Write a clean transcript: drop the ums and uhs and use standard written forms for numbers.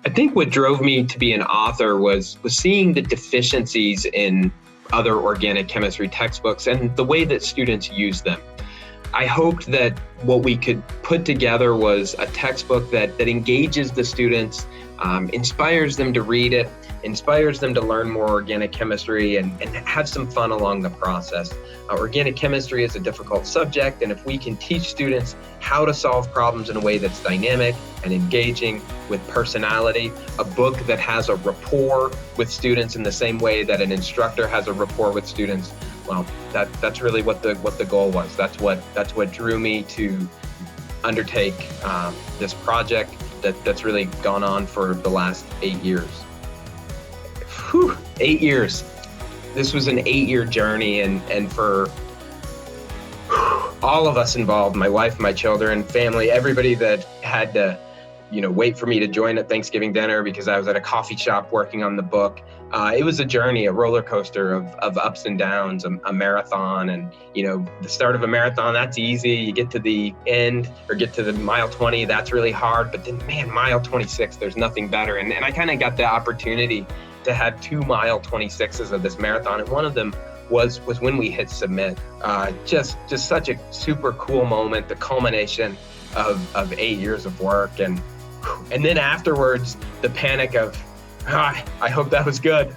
I think what drove me to be an author was seeing the deficiencies in other organic chemistry textbooks and the way that students use them. I hoped that what we could put together was a textbook that engages the students, inspires them to read it, inspires them to learn more organic chemistry and have some fun along the process. Organic chemistry is a difficult subject, and if we can teach students how to solve problems in a way that's dynamic and engaging with personality, a book that has a rapport with students in the same way that an instructor has a rapport with students, well, that's really what the goal was. That's what drew me to undertake this project that's really gone on for the last 8 years. 8 years. This was an 8-year journey, and for all of us involved, my wife, my children, family, everybody that had to, wait for me to join at Thanksgiving dinner because I was at a coffee shop working on the book. It was a journey, a roller coaster of ups and downs, a marathon. And, the start of a marathon, that's easy. You get to the end or get to the mile 20, that's really hard. But then, man, mile 26, there's nothing better. And I kind of got the opportunity to have 2 mile 26s of this marathon. And one of them was when we hit submit. Just such a super cool moment, the culmination of 8 years of work. And then afterwards, the panic of, I hope that was good.